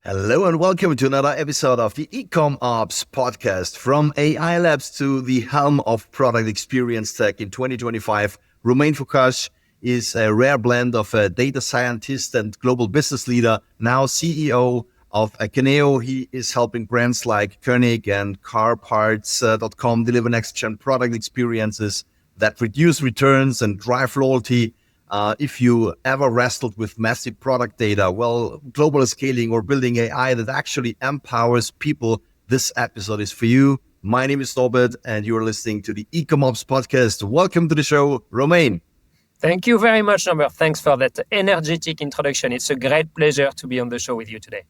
Hello and welcome to another episode of the Ecommerce podcast. From AI labs to the helm of product experience tech in 2025, Romain Fouache is a rare blend of a data scientist and global business leader, now CEO of Akeneo. He is helping brands like Koenig and CarParts.com deliver next-gen product experiences that reduce returns and drive loyalty. If you ever wrestled with massive product data, global scaling or building AI that actually empowers people, this episode is for you. My name is Norbert and you're listening to the Ecommerce podcast. Welcome to the show, Romain. Thank you very much, Norbert. Thanks for that energetic introduction. It's a great pleasure to be on the show with you today.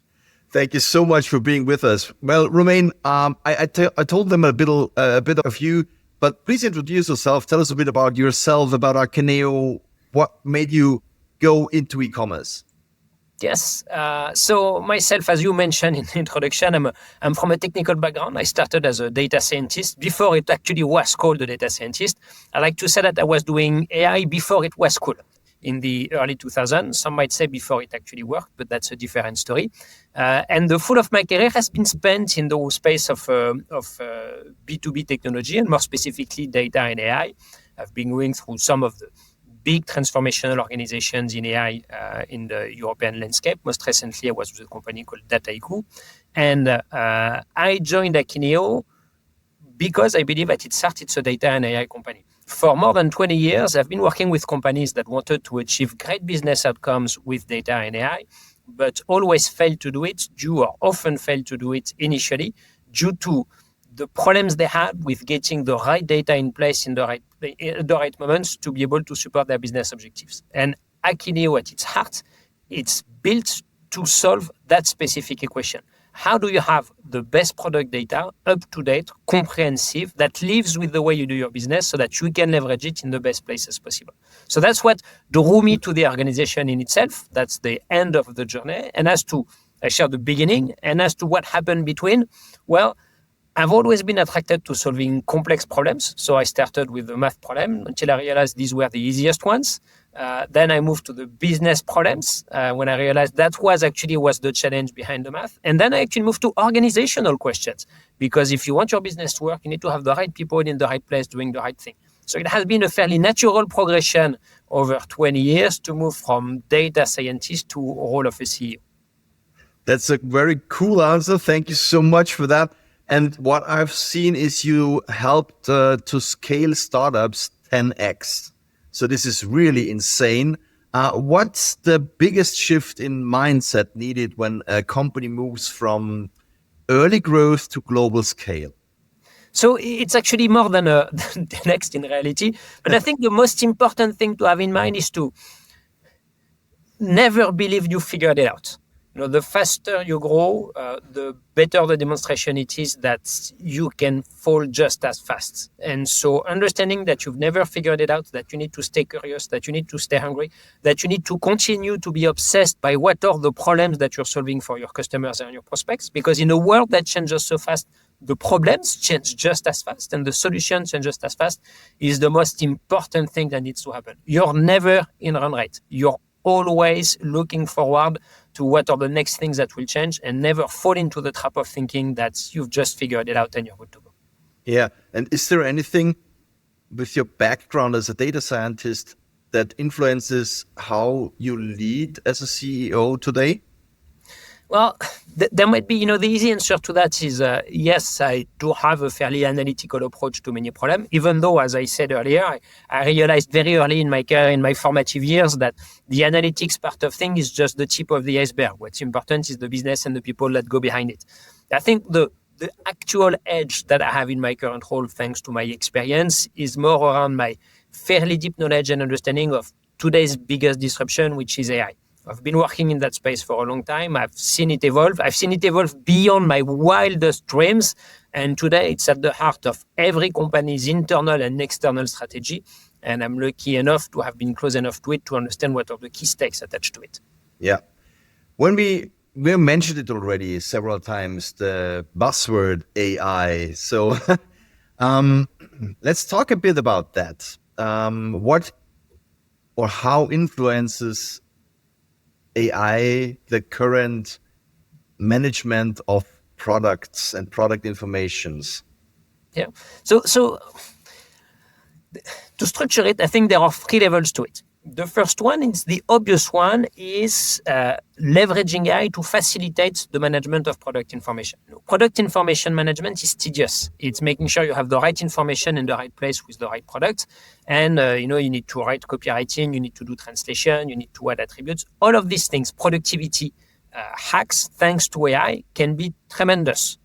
Thank you so much for being with us. Well, Romain, I told them a bit of you, but please introduce yourself. Tell us a bit about yourself, about Akeneo. What made you go into e-commerce? Yes. So myself, as you mentioned in the introduction, I'm from a technical background. I started as a data scientist before it actually was called a data scientist. I like to say that I was doing AI before it was cool in the early 2000s. Some might say before it actually worked, but that's a different story. And the full of my career has been spent in the space of B2B technology and more specifically data and AI. I've been going through some of the big transformational organizations in AI in the European landscape. Most recently, I was with a company called Dataiku. And I joined Akeneo because I believe at its heart, it's a data and AI company. For more than 20 years, I've been working with companies that wanted to achieve great business outcomes with data and AI, but always failed to do it, often failed to do it initially due to the problems they had with getting the right data in place in the right moments to be able to support their business objectives. And Akeneo at its heart, it's built to solve that specific equation. How do you have the best product data, up to date, comprehensive, that lives with the way you do your business so that you can leverage it in the best places possible? So that's what drew me to the organization in itself. That's the end of the journey. And I shared the beginning, and as to what happened between, well, I've always been attracted to solving complex problems. So I started with the math problem until I realized these were the easiest ones. Then I moved to the business problems when I realized that was the challenge behind the math. And then I actually moved to organizational questions, because if you want your business to work, you need to have the right people in the right place doing the right thing. So it has been a fairly natural progression over 20 years to move from data scientist to role of a CEO. That's a very cool answer. Thank you so much for that. And what I've seen is you helped to scale startups 10x. So this is really insane. What's the biggest shift in mindset needed when a company moves from early growth to global scale? So it's actually more than the next in reality. But I think the most important thing to have in mind is to never believe you figured it out. The faster you grow, the better the demonstration it is that you can fall just as fast. And so understanding that you've never figured it out, that you need to stay curious, that you need to stay hungry, that you need to continue to be obsessed by what are the problems that you're solving for your customers and your prospects. Because in a world that changes so fast, the problems change just as fast and the solutions change just as fast is the most important thing that needs to happen. You're never in run rate. You're always looking forward to what are the next things that will change and never fall into the trap of thinking that you've just figured it out and you're good to go. Yeah. And is there anything with your background as a data scientist that influences how you lead as a CEO today? Well, there might be, the easy answer to that is yes, I do have a fairly analytical approach to many problems, even though, as I said earlier, I realized very early in my career, in my formative years, that the analytics part of things is just the tip of the iceberg. What's important is the business and the people that go behind it. I think the actual edge that I have in my current role, thanks to my experience, is more around my fairly deep knowledge and understanding of today's biggest disruption, which is AI. I've been working in that space for a long time. I've seen it evolve. I've seen it evolve beyond my wildest dreams. And today it's at the heart of every company's internal and external strategy. And I'm lucky enough to have been close enough to it to understand what are the key stakes attached to it. Yeah. When we mentioned it already several times, the buzzword AI. So let's talk a bit about that. What or how influences AI the current management of products and product informations? Yeah. So to structure it, I think there are 3 levels to it. The first one is the obvious one is leveraging AI to facilitate the management of product information. Product information management is tedious. It's making sure you have the right information in the right place with the right product. And, you need to write copywriting, you need to do translation, you need to add attributes. All of these things, productivity hacks, thanks to AI, can be tremendous.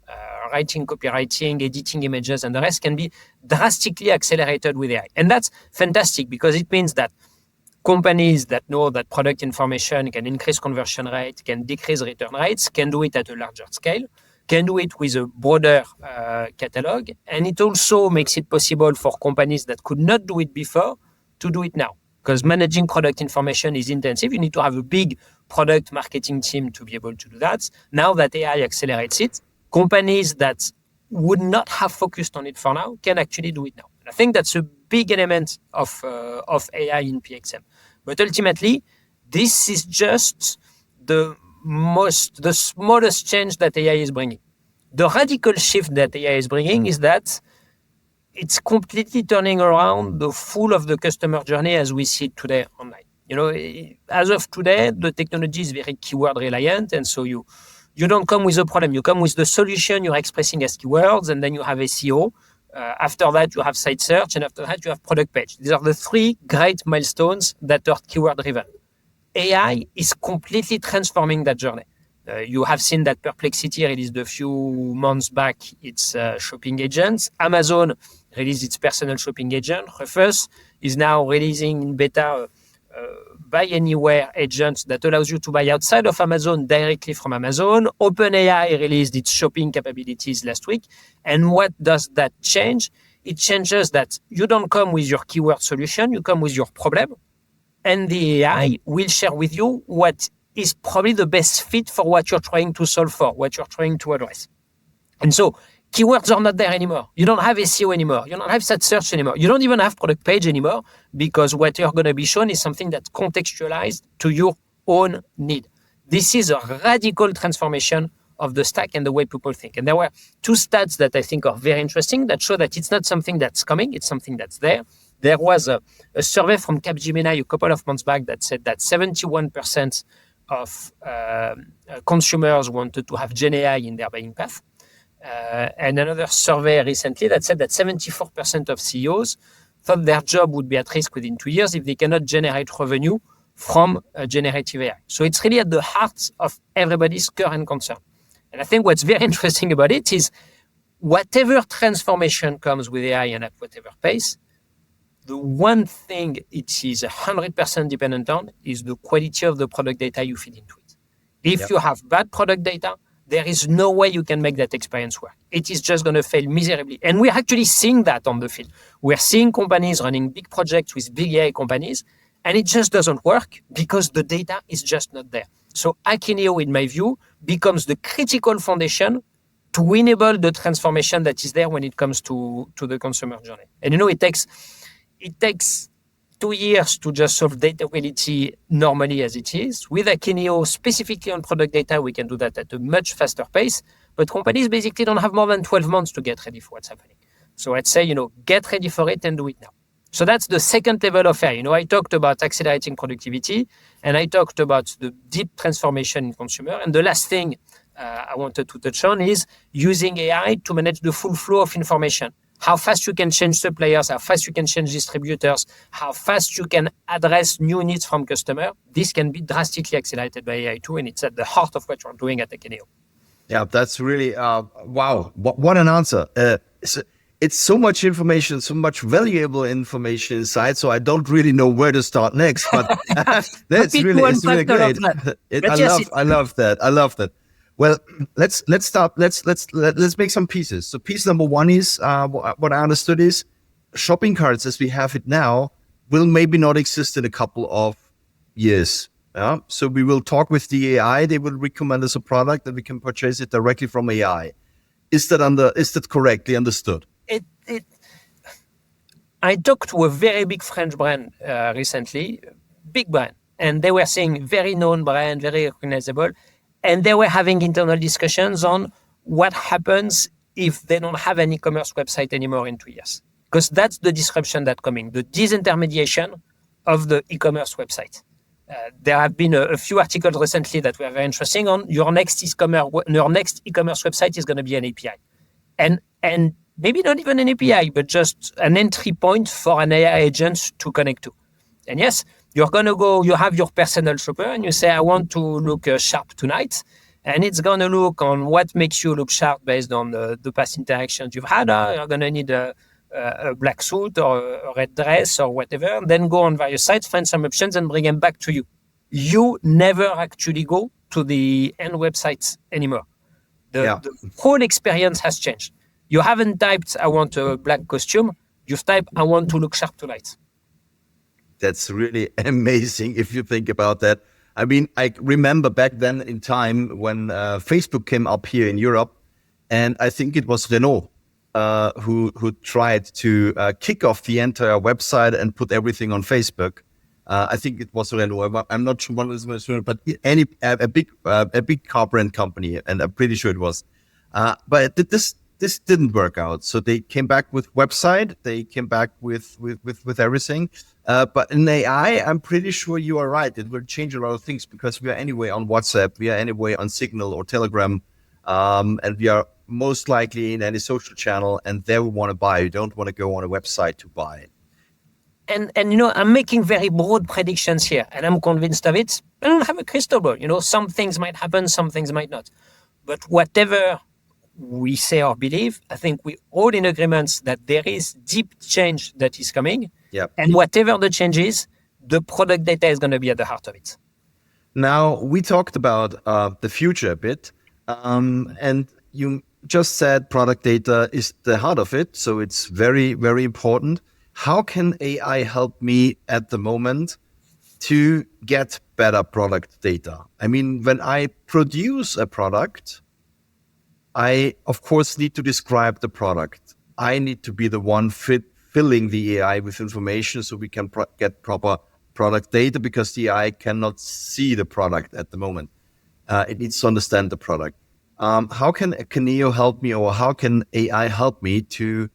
Writing, copywriting, editing images, and the rest can be drastically accelerated with AI. And that's fantastic because it means that companies that know that product information can increase conversion rate, can decrease return rates, can do it at a larger scale, can do it with a broader catalog. And it also makes it possible for companies that could not do it before to do it now. Because managing product information is intensive. You need to have a big product marketing team to be able to do that. Now that AI accelerates it, companies that would not have focused on it for now can actually do it now. And I think that's a big element of AI in PXM. But ultimately, this is just the smallest change that AI is bringing. The radical shift that AI is bringing is that it's completely turning around the full of the customer journey as we see it today online. As of today, the technology is very keyword reliant, and so you don't come with a problem. You come with the solution you're expressing as keywords, and then you have SEO. After that, you have site search, and after that, you have product page. These are the 3 great milestones that are keyword driven. AI is completely transforming that journey. You have seen that Perplexity released a few months back its shopping agents. Amazon released its personal shopping agent. Rufus is now releasing in beta buy anywhere agent that allows you to buy outside of Amazon directly from Amazon. OpenAI released its shopping capabilities last week. And what does that change? It changes that you don't come with your keyword solution, you come with your problem. And the AI will share with you what is probably the best fit for what you're trying to solve for, what you're trying to address. And so keywords are not there anymore. You don't have SEO anymore. You don't have site search anymore. You don't even have product page anymore because what you're going to be shown is something that's contextualized to your own need. This is a radical transformation of the stack and the way people think. And there were 2 stats that I think are very interesting that show that it's not something that's coming, it's something that's there. There was a survey from Capgemini a couple of months back that said that 71% of consumers wanted to have Gen AI in their buying path. And another survey recently that said that 74% of CEOs thought their job would be at risk within 2 years if they cannot generate revenue from generative AI. So it's really at the heart of everybody's current concern. And I think what's very interesting about it is whatever transformation comes with AI and at whatever pace, the one thing it is 100% dependent on is the quality of the product data you feed into it. If you have bad product data, there is no way you can make that experience work. It is just going to fail miserably. And we're actually seeing that on the field. We're seeing companies running big projects with big AI companies, and it just doesn't work because the data is just not there. So Akeneo, in my view, becomes the critical foundation to enable the transformation that is there when it comes to the consumer journey. And it takes 2 years to just solve data quality normally as it is. With Akeneo, specifically on product data, we can do that at a much faster pace. But companies basically don't have more than 12 months to get ready for what's happening. So I'd say, get ready for it and do it now. So that's the second level of AI. I talked about accelerating productivity, and I talked about the deep transformation in consumer. And the last thing I wanted to touch on is using AI to manage the full flow of information. How fast you can change suppliers, how fast you can change distributors, how fast you can address new needs from customer. This can be drastically accelerated by AI too, and it's at the heart of what we're doing at Akeneo. Yeah, that's really, wow, what an answer. It's so much information, so much valuable information inside, so I don't really know where to start next, but it's really great. I love that. Well, let's start. Let's make some pieces. So piece number 1 is what I understood is shopping carts as we have it now will maybe not exist in a couple of years. Yeah. So we will talk with the AI. They will recommend us a product that we can purchase it directly from AI. Is that correctly understood? I talked to a very big French brand recently, big brand, and they were saying very known brand, very recognizable. And they were having internal discussions on what happens if they don't have an e-commerce website anymore in 2 years. Because that's the disruption that's coming, the disintermediation of the e-commerce website. There have been a few articles recently that were very interesting on your next e-commerce website is going to be an API. And maybe not even an API, but just an entry point for an AI agent to connect to. And yes, you're going to go, you have your personal shopper and you say, I want to look sharp tonight. And it's going to look on what makes you look sharp based on the past interactions you've had. You're going to need a black suit or a red dress or whatever. And then go on various sites, find some options and bring them back to you. You never actually go to the end websites anymore. The whole experience has changed. You haven't typed, I want a black costume. You've typed, I want to look sharp tonight. That's really amazing if you think about that. I mean, I remember back then in time when Facebook came up here in Europe, and I think it was Renault who tried to kick off the entire website and put everything on Facebook. I think it was Renault. I'm not sure, but a big car brand company, and I'm pretty sure it was. But this didn't work out. So they came back with website. They came back with everything. But in AI, I'm pretty sure you are right. It will change a lot of things because we are anyway on WhatsApp. We are anyway on Signal or Telegram. And we are most likely in any social channel. And there we want to buy. You don't want to go on a website to buy. And I'm making very broad predictions here. And I'm convinced of it. I don't have a crystal ball. Some things might happen, some things might not. But whatever we say or believe, I think we're all in agreement that there is deep change that is coming. Yep. And whatever the change is, the product data is going to be at the heart of it. Now, we talked about the future a bit. And you just said product data is the heart of it. So it's very, very important. How can AI help me at the moment to get better product data? I mean, when I produce a product, I, of course, need to describe the product. I need to be the one filling the AI with information so we can get proper product data because the AI cannot see the product at the moment. It needs to understand the product. How can Akeneo help me, or how can AI help me to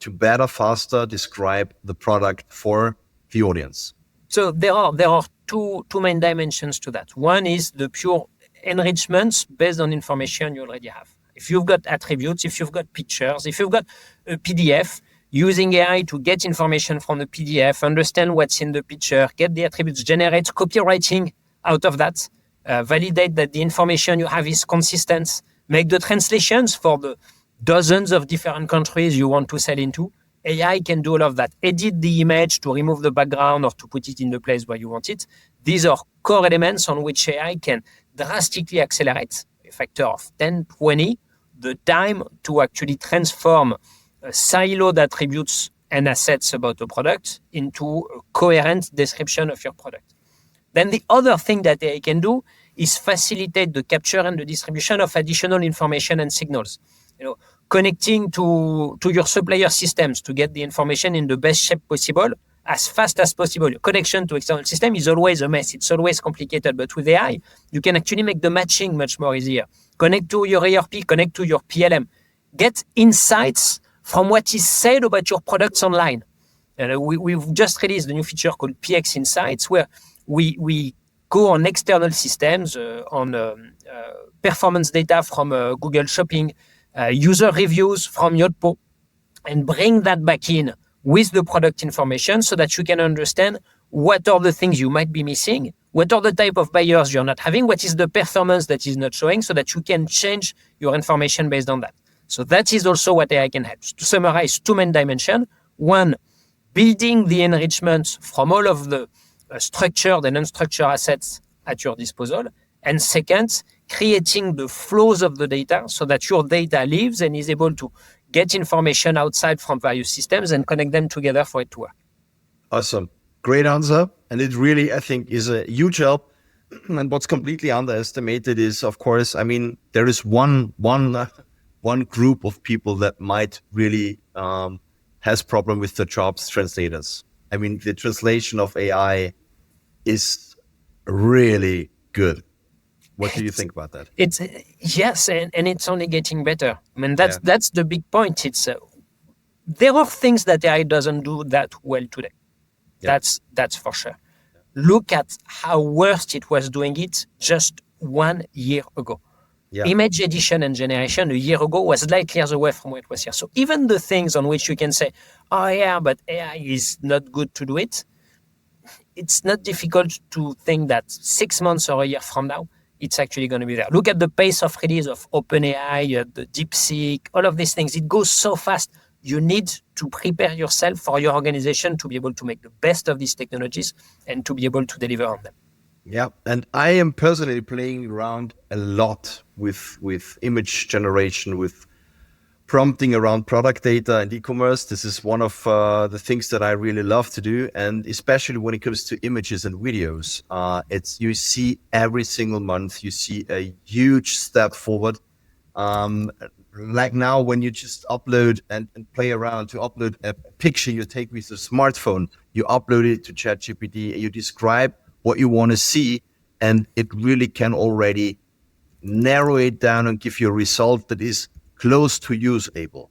better, faster describe the product for the audience? So there are two main dimensions to that. One is the pure enrichments based on information you already have. If you've got attributes, if you've got pictures, if you've got a PDF, using AI to get information from the PDF, understand what's in the picture, get the attributes, generate copywriting out of that, validate that the information you have is consistent, make the translations for the dozens of different countries you want to sell into. AI can do all of that. Edit the image to remove the background or to put it in the place where you want it. These are core elements on which AI can drastically accelerate, a factor of 10, 20, the time to actually transform siloed attributes and assets about a product into a coherent description of your product. Then the other thing that AI can do is facilitate the capture and the distribution of additional information and signals. Connecting to your supplier systems to get the information in the best shape possible as fast as possible. Connection to external system is always a mess. It's always complicated. But with AI, you can actually make the matching much more easier. Connect to your ERP, connect to your PLM. Get insights from what is said about your products online. We've just released a new feature called PX Insights, where we go on external systems, on performance data from Google Shopping, user reviews from Yotpo, and bring that back in with the product information so that you can understand what are the things you might be missing, what are the type of buyers you're not having, what is the performance that is not showing, so that you can change your information based on that. So that is also what AI can help. To summarize, two main dimensions. One, building the enrichment from all of the structured and unstructured assets at your disposal. And second, creating the flows of the data so that your data lives and is able to get information outside from various systems and connect them together for it to work. Awesome. Great answer. And it really, I think, is a huge help. And what's completely underestimated is, of course, I mean, there is one group of people that might really has problem with the jobs, translators. I mean, the translation of AI is really good. What do you think about that? It's yes, and it's only getting better. I mean, Yeah. that's the big point. It's there are things that AI doesn't do that well today. Yeah. That's for sure. Look at how worst it was doing it just 1 year ago. Yeah. Image edition and generation a year ago was light years away from where it was here. So even the things on which you can say, oh yeah, but AI is not good to do it, it's not difficult to think that 6 months or a year from now, it's actually going to be there. Look at the pace of release of OpenAI, the DeepSeek, all of these things. It goes so fast. You need to prepare yourself for your organization to be able to make the best of these technologies and to be able to deliver on them. Yeah, and I am personally playing around a lot with image generation, with prompting around product data and e-commerce. This is one of the things that I really love to do, and especially when it comes to images and videos. It's you see every single month you see a huge step forward. Like now, when you just upload and play around to upload a picture you take with a smartphone, you upload it to ChatGPT, you describe what you want to see, and it really can already narrow it down and give you a result that is close to usable.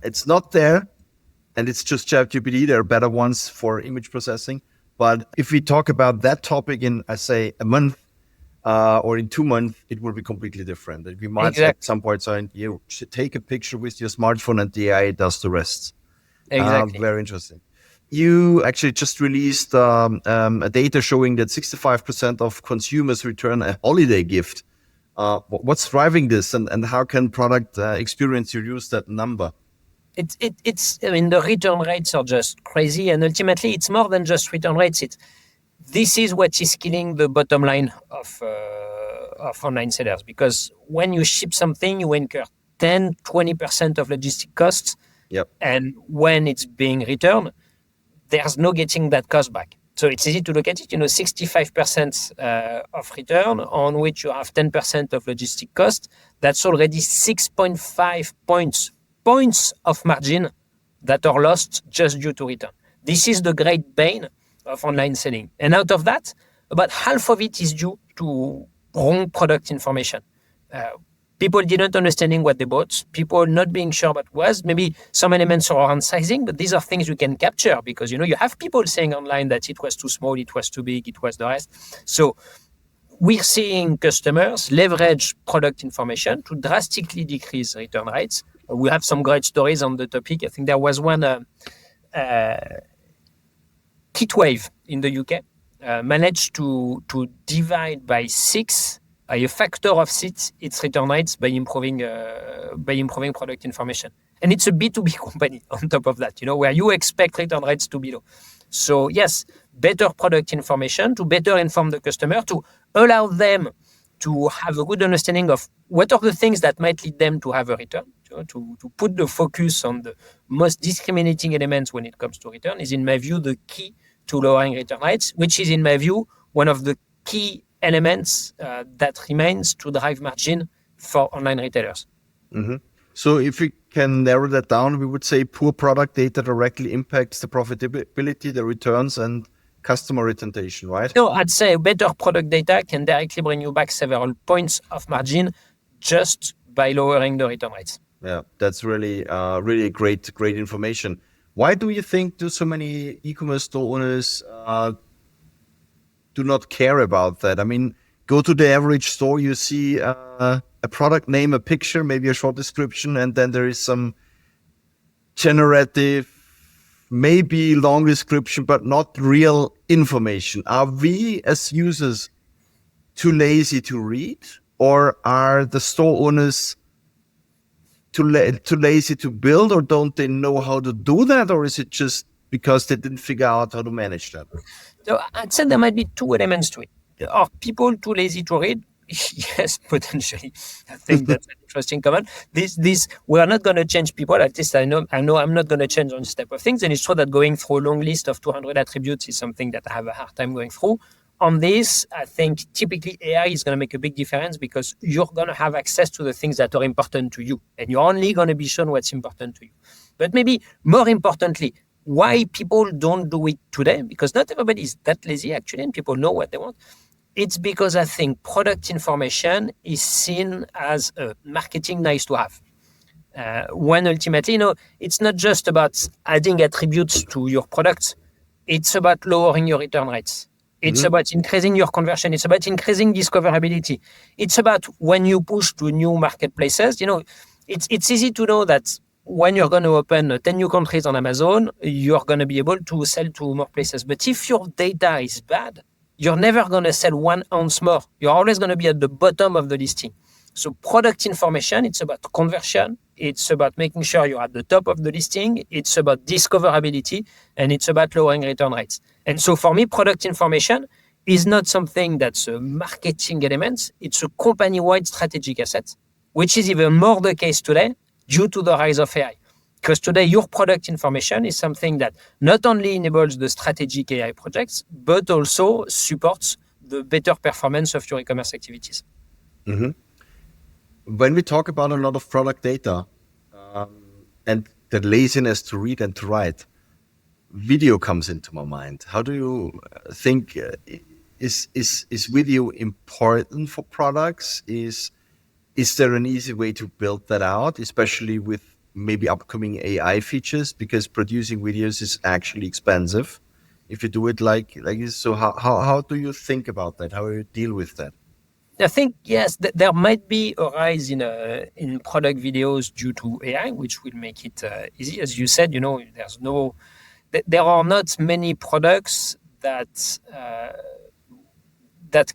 It's not there, and it's just ChatGPT. There are better ones for image processing. But if we talk about that topic in, I say, a month or in 2 months, it will be completely different. We might at some point say, you should take a picture with your smartphone and the AI does the rest. Exactly. Very interesting. You actually just released a data showing that 65% of consumers return a holiday gift. What's driving this, and how can product experience reduce that number? It's. I mean, the return rates are just crazy, and ultimately, it's more than just return rates. This is what is killing the bottom line of online sellers, because when you ship something, you incur 10-20% of logistic costs. Yep. And when it's being returned, there's no getting that cost back. So it's easy to look at it, 65% of return on which you have 10% of logistic cost. That's already 6.5 points of margin that are lost just due to return. This is the great bane of online selling. And out of that, about half of it is due to wrong product information. People didn't understanding what they bought, people not being sure what it was. Maybe some elements are around sizing, but these are things you can capture because, you have people saying online that it was too small, it was too big, it was the rest. So we're seeing customers leverage product information to drastically decrease return rates. We have some great stories on the topic. I think there was one Kitwave in the UK managed to divide by 6 a factor of 6 its return rates by improving product information. And it's a B2B company on top of that, where you expect return rates to be low. So yes, better product information to better inform the customer, to allow them to have a good understanding of what are the things that might lead them to have a return, to put the focus on the most discriminating elements when it comes to return is, in my view, the key to lowering return rates, which is, in my view, one of the key elements that remains to drive margin for online retailers. Mm-hmm. So if we can narrow that down, we would say poor product data directly impacts the profitability, the returns, and customer retention, right? No, I'd say better product data can directly bring you back several points of margin just by lowering the return rates. Yeah, that's really great information. Why do you think do so many e-commerce store owners do not care about that? I mean, go to the average store, you see a product name, a picture, maybe a short description, and then there is some generative, maybe long description, but not real information. Are we as users too lazy to read, or are the store owners too lazy to build, or don't they know how to do that, or is it just because they didn't figure out how to manage that? So I'd say there might be 2 elements to it. Are people too lazy to read? Yes, potentially. I think that's an interesting comment. This we are not going to change people. At least I know I'm not going to change on this type of things. And it's true that going through a long list of 200 attributes is something that I have a hard time going through. On this, I think typically AI is going to make a big difference because you're going to have access to the things that are important to you, and you're only going to be shown what's important to you. But maybe more importantly, why people don't do it today, because not everybody is that lazy actually, and people know what they want, It's because I think product information is seen as a marketing nice to have. When ultimately, it's not just about adding attributes to your product. It's about lowering your return rates. It's about increasing your conversion. It's about increasing discoverability. It's about when you push to new marketplaces, it's easy to know that when you're going to open 10 new countries on Amazon, you're going to be able to sell to more places. But if your data is bad, you're never going to sell 1 ounce more. You're always going to be at the bottom of the listing. So product information, it's about conversion. It's about making sure you're at the top of the listing. It's about discoverability, and it's about lowering return rates. And so for me, product information is not something that's a marketing element. It's a company-wide strategic asset, which is even more the case today due to the rise of AI. Because today, your product information is something that not only enables the strategic AI projects, but also supports the better performance of your e-commerce activities. Mm-hmm. When we talk about a lot of product data and the laziness to read and to write, video comes into my mind. How do you think is video important for products? Is there an easy way to build that out, especially with maybe upcoming AI features? Because producing videos is actually expensive if you do it like this. So how do you think about that? How do you deal with that? I think, yes, there might be a rise in product videos due to AI, which will make it easy. As you said, there are not many products that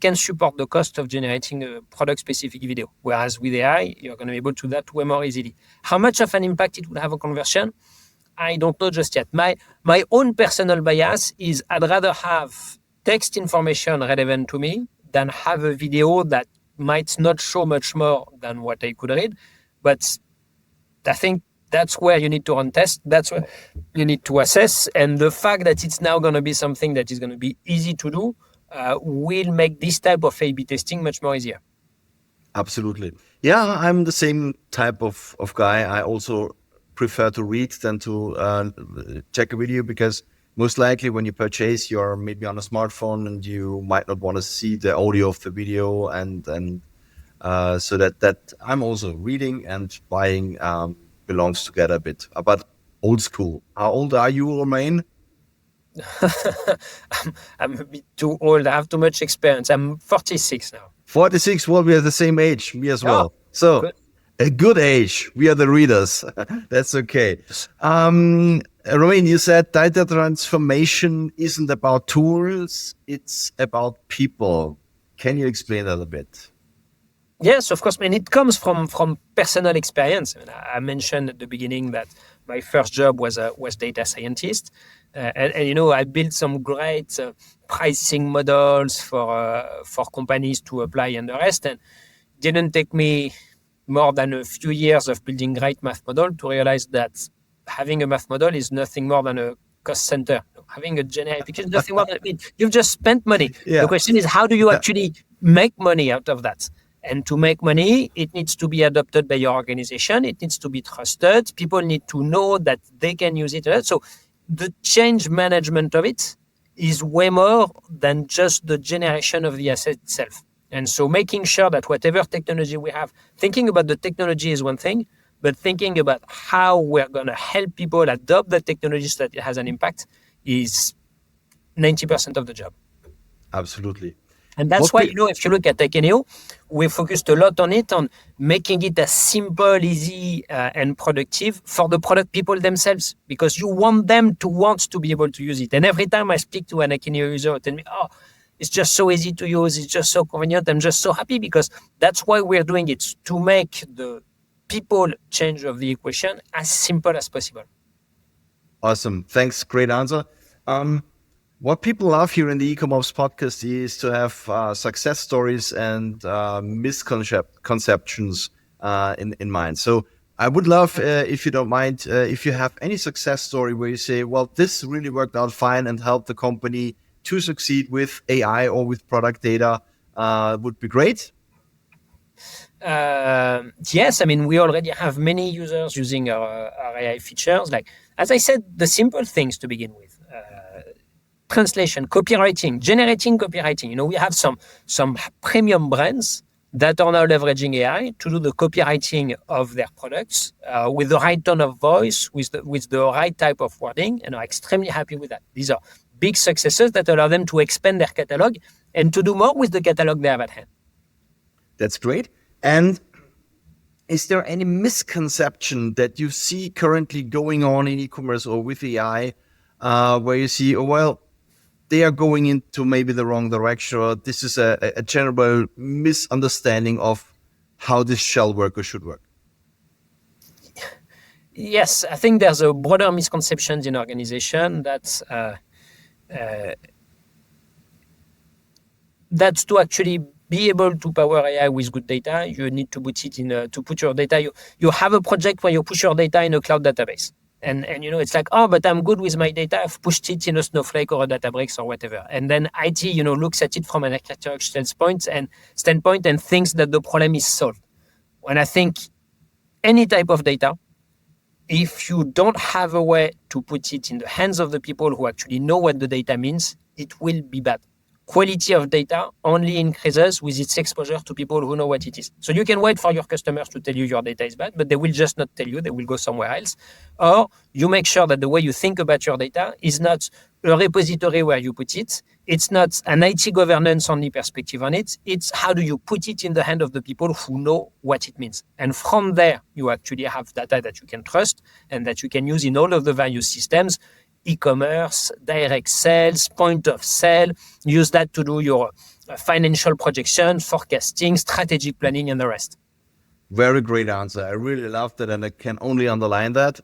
can support the cost of generating a product-specific video. Whereas with AI, you're going to be able to do that way more easily. How much of an impact it will have on conversion? I don't know just yet. My own personal bias is I'd rather have text information relevant to me than have a video that might not show much more than what I could read. But I think that's where you need to run tests. That's where you need to assess. And the fact that it's now going to be something that is going to be easy to do will make this type of A/B testing much more easier. Absolutely. Yeah, I'm the same type of guy. I also prefer to read than to check a video, because most likely when you purchase, you're maybe on a smartphone and you might not want to see the audio of the video. And so that I'm also reading and buying belongs together a bit. But old school. How old are you, Romain? I'm a bit too old. I have too much experience. I'm 46 now. 46. Well, we are the same age. Me as well. So good. A good age. We are the readers. That's okay. Romain, you said data transformation isn't about tools. It's about people. Can you explain that a bit? Yes, of course. It comes from personal experience. I mentioned at the beginning that my first job was data scientist. And I built some great pricing models for companies to apply and the rest. And it didn't take me more than a few years of building great math model to realize that having a math model is nothing more than a cost center. Having a generic picture is nothing more than, you've just spent money. Yeah. The question is, how do you actually make money out of that? And to make money, it needs to be adopted by your organization. It needs to be trusted. People need to know that they can use it. So the change management of it is way more than just the generation of the asset itself. And so making sure that whatever technology we have, thinking about the technology is one thing, but thinking about how we're going to help people adopt the technologies that it has an impact is 90% of the job. Absolutely. And that's why, if you look at Akeneo, we focused a lot on it, on making it as simple, easy, and productive for the product people themselves, because you want them to want to be able to use it. And every time I speak to an Akeneo user, tell me, oh, it's just so easy to use. It's just so convenient. I'm just so happy, because that's why we're doing it, to make the people change of the equation as simple as possible. Awesome. Thanks. Great answer. What people love here in the Ecommerce podcast is to have success stories and misconceptions in mind. So I would love, if you don't mind, if you have any success story where you say, well, this really worked out fine and helped the company to succeed with AI or with product data, would be great. Yes, we already have many users using our AI features. Like, as I said, the simple things to begin with. translation, copywriting, generating copywriting. We have some premium brands that are now leveraging AI to do the copywriting of their products with the right tone of voice, with the right type of wording, and are extremely happy with that. These are big successes that allow them to expand their catalog and to do more with the catalog they have at hand. That's great. And is there any misconception that you see currently going on in e-commerce or with AI where you see, they are going into maybe the wrong direction, or this is a general misunderstanding of how this shall work or should work? Yes, I think there's a broader misconception in organization that's to actually be able to power AI with good data. You need to put it to put your data. You have a project where you push your data in a cloud database. And it's like, but I'm good with my data. I've pushed it in a Snowflake or a Databricks or whatever. And then IT, looks at it from an architectural standpoint and thinks that the problem is solved. When I think any type of data, if you don't have a way to put it in the hands of the people who actually know what the data means, it will be bad. Quality of data only increases with its exposure to people who know what it is. So you can wait for your customers to tell you your data is bad, but they will just not tell you. They will go somewhere else. Or you make sure that the way you think about your data is not a repository where you put it. It's not an IT governance only perspective on it. It's how do you put it in the hand of the people who know what it means. And from there, you actually have data that you can trust and that you can use in all of the various systems. E-commerce, direct sales, point of sale, use that to do your financial projection, forecasting, strategic planning, and the rest. Very great answer. I really loved it, and I can only underline that.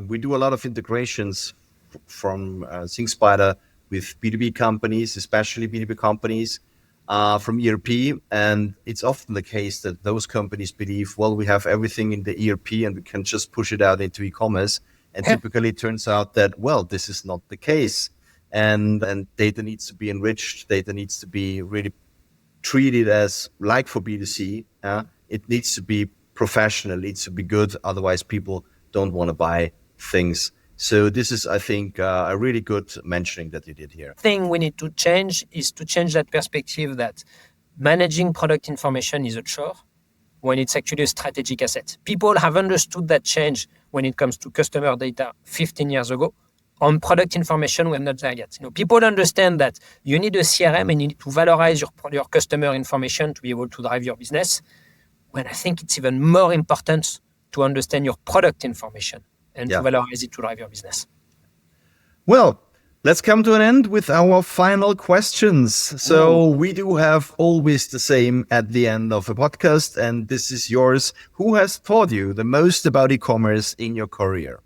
We do a lot of integrations from SyncSpider with B2B companies, especially B2B companies from ERP, and it's often the case that those companies believe, we have everything in the ERP and we can just push it out into e-commerce. And typically it turns out that, this is not the case. And data needs to be enriched. Data needs to be really treated as like for B2C. It needs to be professional, it needs to be good. Otherwise, people don't want to buy things. So this is, I think, a really good mentioning that you did here. The thing we need to change is to change that perspective that managing product information is a chore when it's actually a strategic asset. People have understood that change when it comes to customer data 15 years ago. On product information, we're not there yet. People understand that you need a CRM and you need to valorize your customer information to be able to drive your business. When I think it's even more important to understand your product information and to valorize it to drive your business. Well, let's come to an end with our final questions. So we do have always the same at the end of a podcast, and this is yours. Who has taught you the most about e-commerce in your career?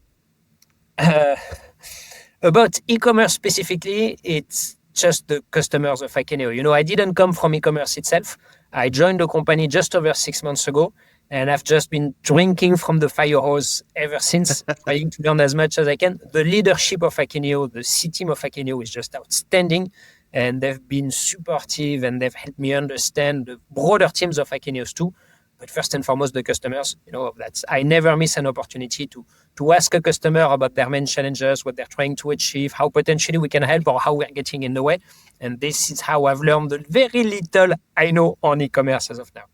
About e-commerce specifically, it's just the customers of Akeneo. I didn't come from e-commerce itself. I joined the company just over 6 months ago, and I've just been drinking from the fire hose ever since, trying to learn as much as I can. The leadership of Akeneo, the C team of Akeneo is just outstanding, and they've been supportive, and they've helped me understand the broader teams of Akeneos too. But first and foremost, the customers, I never miss an opportunity to ask a customer about their main challenges, what they're trying to achieve, how potentially we can help, or how we're getting in the way. And this is how I've learned the very little I know on e-commerce as of now.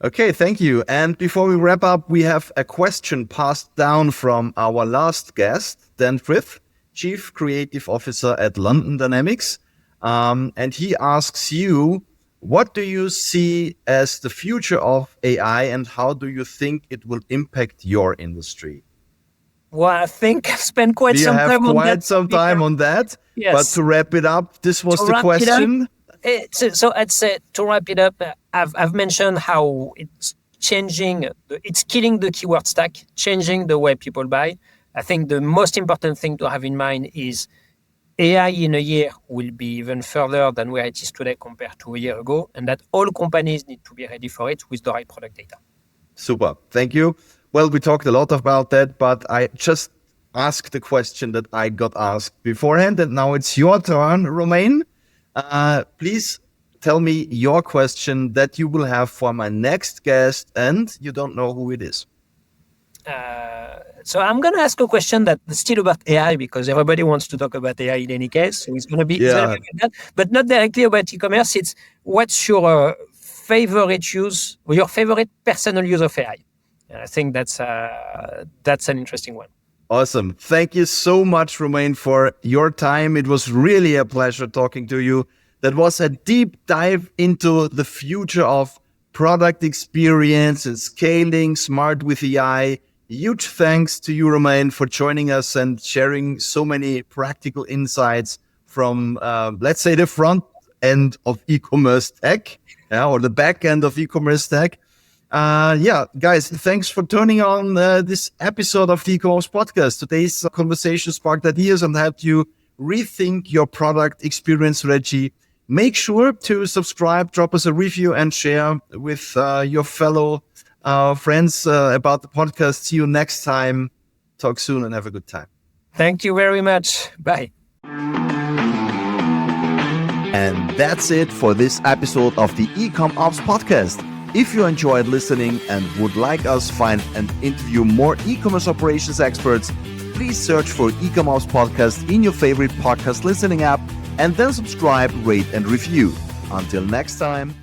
Okay, thank you. And before we wrap up, we have a question passed down from our last guest, Dan Frith, Chief Creative Officer at London Dynamics. And he asks you, what do you see as the future of AI and how do you think it will impact your industry? Well, I think I've spent quite some time on that. Yes. But to wrap it up, this was the question. So I'd say to wrap it up, I've mentioned how it's changing, it's killing the keyword stack, changing the way people buy. I think the most important thing to have in mind is AI in a year will be even further than where it is today compared to a year ago, and that all companies need to be ready for it with the right product data. Super. Thank you. Well, we talked a lot about that, but I just asked the question that I got asked beforehand, and now it's your turn, Romain. Please tell me your question that you will have for my next guest, and you don't know who it is. So I'm going to ask a question that's still about AI because everybody wants to talk about AI in any case. So it's going to be Yeah. about that, but not directly about e-commerce. It's what's your favorite use or your favorite personal use of AI? And I think that's an interesting one. Awesome. Thank you so much, Romain, for your time. It was really a pleasure talking to you. That was a deep dive into the future of product experience and scaling smart with AI. Huge thanks to you, Romain, for joining us and sharing so many practical insights from, let's say, the front end of e-commerce tech, or the back end of e-commerce tech. Guys, thanks for turning on this episode of the Ecommerce podcast. Today's conversation sparked ideas and helped you rethink your product experience strategy. Make sure to subscribe, drop us a review, and share with your fellow friends about the podcast. See you next time. Talk soon and have a good time. Thank you very much. Bye. And that's it for this episode of the Ecom podcast. If you enjoyed listening and would like us find and interview more e-commerce operations experts, please search for Ecommerce podcast in your favorite podcast listening app and then subscribe, rate, and review. Until next time.